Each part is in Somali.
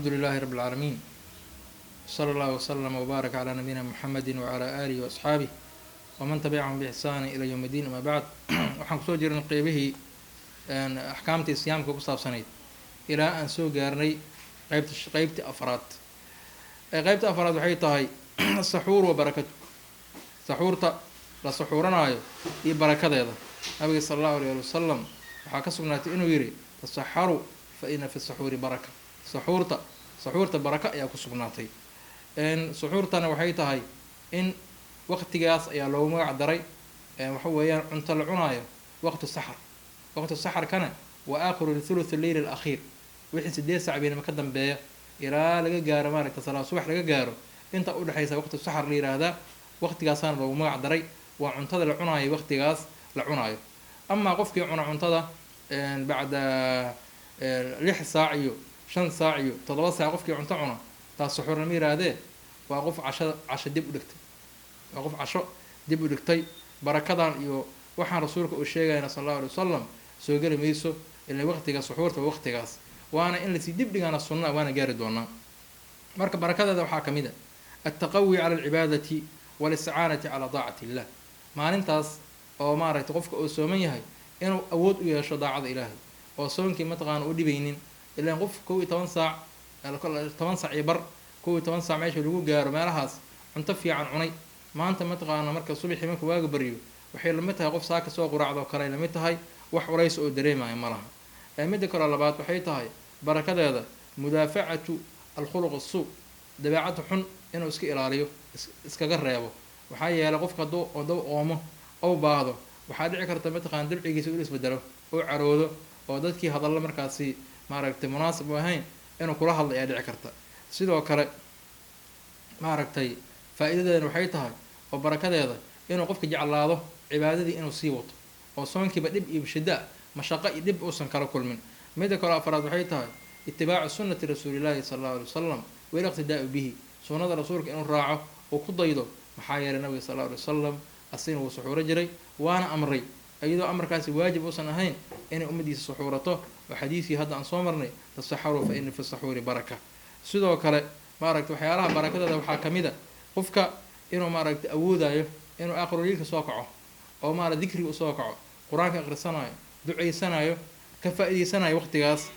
الحمد لله رب العالمين صلى الله وسلم وبارك على نبينا محمد وعلى آله وأصحابه ومن تبعهم بإحسان إلى يوم الدين. أما بعد waxaan kusoo jirnay qeybihii axkaamtii siyaamka ku saabsanayd ilaa aan soo gaarnay qeybtii afraad. qeybta afraad waxay tahay saxuur wa barakatu, saxuurta la saxuuranaayo iyo barakadeeda. nabiga sala allahu alayhi wasalam waxaa ka sugnaatay inuu yidhi tasaxaru fa ina fi saxuuri baraka. saxuurta baraka ayaa ku sugnaatay. suxuurtana waxay tahay in waqtigaas ayaa loogu magac daray waxa weeyaan cunto la cunaayo waqtu saxar. waqtu saxarkana waa aakhiru thuluth al-layl al-akhiir, wixii 8 saac beenama ka dambeeya ilaa laga gaaro maaragta salaad subax laga gaaro, inta u dhaxaysa waqtu saxar la yiraahdaa. waqtigaasana loogu magac daray waa cuntada la cunaayo waqtigaas la cunaayo. amaa qofkii cuna cuntada bacda 6 saac iyo 5 saac iyo 7 saac qofkii cunto cuna, taas suxuur lama yiraahdee, waa qof casho dib u dhigtay, waa qof casho dib u dhigtay. barakadan iyo waxaan rasuulka uu sheegayna sallallahu alayhi wasallam soo geli mayso ilaa waqtiga suxuurta waqtigaas, waana in lasii dib dhigana sunna, waana gaari doonaa. marka barakadeeda waxaa ka mid ah التقوي على العبادة والاستعانة على طاعة الله. maalintaas oo maaragtay qofka uu sooman yahay inuu awood u yeesho daacada ilaahay oo soonkii mataqaana u dhibaynin. ilaan qof 11 saac 10 saac iyo bar 11 saac meesha lagu gaaro meelahaas cunto fiican cunay, maanta mataqaana marka subaxii marka waaga baryo waxay lamid tahay qof saaka soo quraacdo kale lamid tahay, wax culays oo dareemayo ma laha. midda kale labaad waxay tahay barakadeeda mudaafacatu alkhuluq as-suu, dabeecad xun inuu iska ilaaliyo, iskaga reebo. waxaa yeelay qofka hadduu oomo ou baahdo waxaa dhici karta mataqaana dabcigiisa inuu isbedelo oo caroodo oo dadkii hadalla markaasi maaragtay munaasib u ahayn inuu kula hadla ayaa dhici karta. sidoo kale maaragtay faa'iidadeena waxay tahay oo barakadeeda inuu qofka jeclaado cibaadadii inuu sii wato oo soonkiiba dhib iyo shida mashaqo iyo dhib uusan kala kulmin. midda kale afraad waxay tahay itibaacu sunnati rasuulillaahi sallallahu alayhi wasallam wa iqtidaa'u bihi, sunnada rasuulka inuu raaco oo ku daydo. maxaa yeelay nabiga sallallahu alayhi wasallam asina wuu suxuuro jiray waana amray, iyadoo amarkaasi waajib uusan ahayn inay ummadiisa suxuurato. oo xadiiskii hadda aan soo marnay tasaxaru fa ina fi saxuuri baraka. sidoo kale maaragtay waxyaalaha barakadeeda waxaa ka mid a qofka inuu maaragtay awoodayo inuu aqroliilka soo kaco oo maaragtay dikriga u soo kaco, qur-aanka akhrisanayo, ducaysanayo, ka faa'iideysanayo waqtigaas.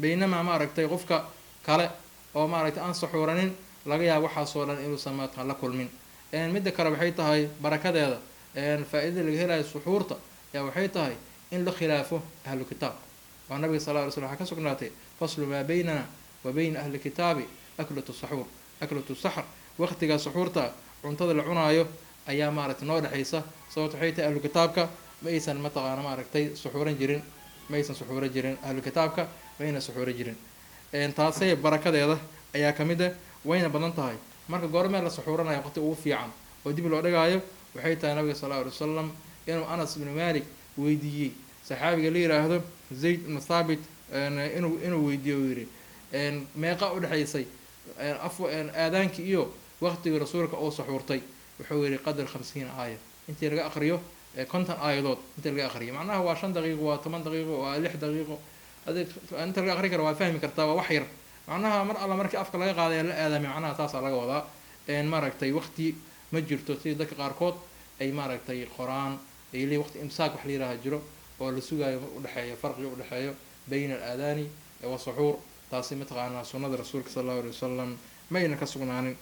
baynamaa maaragtay qofka kale oo maaragtay aan suxuuranin laga yaabo waxaasoo dhan inuusan maatan la kulmin. midda kale waxay tahay barakadeeda faa'iidada laga helayo suxuurta ayaa waxay tahay in la khilaafo ahlu kitaab. waa nabiga sallallahu alayhi wasallam waxaa ka sugnaatay faslu maa baynana wa bayna ahli kitaabi aklatu saxuur, aklatu saxr. waqtiga suxuurta cuntada la cunaayo ayaa maaragtay noo dhexaysa, sababto waxay tahay ahlu kitaabka ma aysan mataqaana maaragtay suxuuran jirin, ma aysan suxuuran jirin ahlu kitaabka, ma ayna suxuuran jirin. taasay barakadeeda ayaa ka mid ah, wayna badan tahay. marka goormee la suxuuranayo waqti ugu fiican oo dib loo dhigaayo waxay tahay nabiga sallallahu alayhi wasallam inuu Anas ibn Malik weydiiyey saxaabiga la yiraahdo Zayd ibn Thabit inuu weydiiyo uu yiri meeqa u dhaxaysay aadaankii iyo waqtiga rasuulka oo suxuurtay. wuxuu yiri qadar 50 aayad, intii laga aqriyo 50 aayadood intii laga aqriyo, macnaha waa 5 daqiiqo, waa 8 daqiiqo, waa 6 daqiiqo. inta laga aqri karo waa fahmi kartaa, waa wax yar. macnaha mar alla markii afka laga qaaday la aadamay, macnaha taasaa laga wadaa. maaragtay waqti ma jirto sida dadka qaarkood ay maaragtay qoraan ay leeyihiin waqti imsaak wax la yiraahdo jiro oo la sugaayo u dhaxeeyo, farqiga u dhaxeeyo bayna al-aadaani wa suxuur. taasi mataqaana sunnada rasuulka sallallahu alayhi wasallam mayna ka sugnaanin.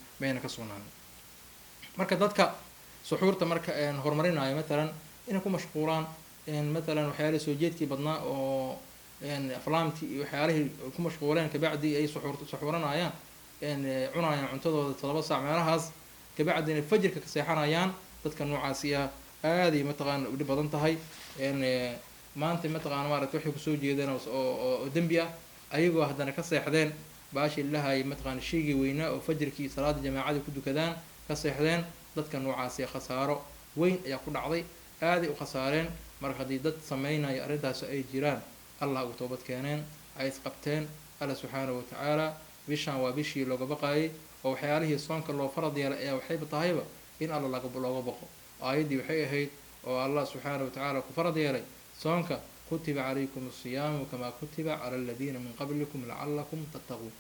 marka dadka suxuurta marka horumarinayo matalan inay ku mashquulaan matalan waxyaalaha soo jeedkii badnaa oo aflaamtii iyo waxyaalihii ku mashquuleen kabacdi ay suxuuranayaan cunayaan cuntadooda 7 saac meelahaas, kabacdina fajirka ka seexanayaan. dadka noocaasi ah aaday mataqaana u dhib badan tahay. maanta mataqaana maaragtay waxay kusoo jeedeen oo dembi ah ayagoo haddana ka seexdeen baashi ilahay mataqaana sheegay weynaa oo fajirkii salaada jamaacada ku dukadaan ka seexdeen. dadka noocaasi khasaaro weyn ayaa ku dhacday, aaday u khasaareen. marka haddii dad sameynaya arrintaas ay jiraan, allah ugu toobad keeneen, ay isqabteen alla subxaanahu wa tacaala. bishaan waa bishii looga baqaayay oo waxyaalihii soonka loo farad yeelay ayaa waxayba tahayba in alla looga baqo. aayaddii waxay ahayd oo allah subxaanahu wa tacaala ku farad yeelay soonka kutiba calaykum asiyaamu kamaa kutiba cala aladiina min qablikum lacallakum tattaquun.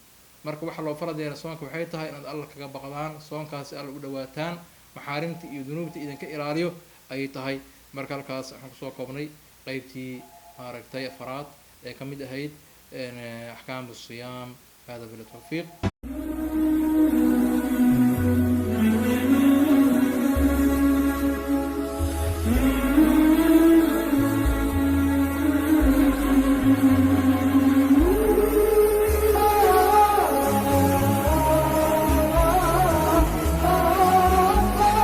marka waxa loo farad yeelay soonka waxay tahay inaad alla kaga baqdaan soonkaasi alla u dhawaataan maxaarimta iyo dunuubta idinka ilaaliyo ayay tahay marka halkaas waxaan kusoo koobnay qeybtii maaragtay afraad ee ka mid ahayd axkaamu siyaam hada biltawfiiq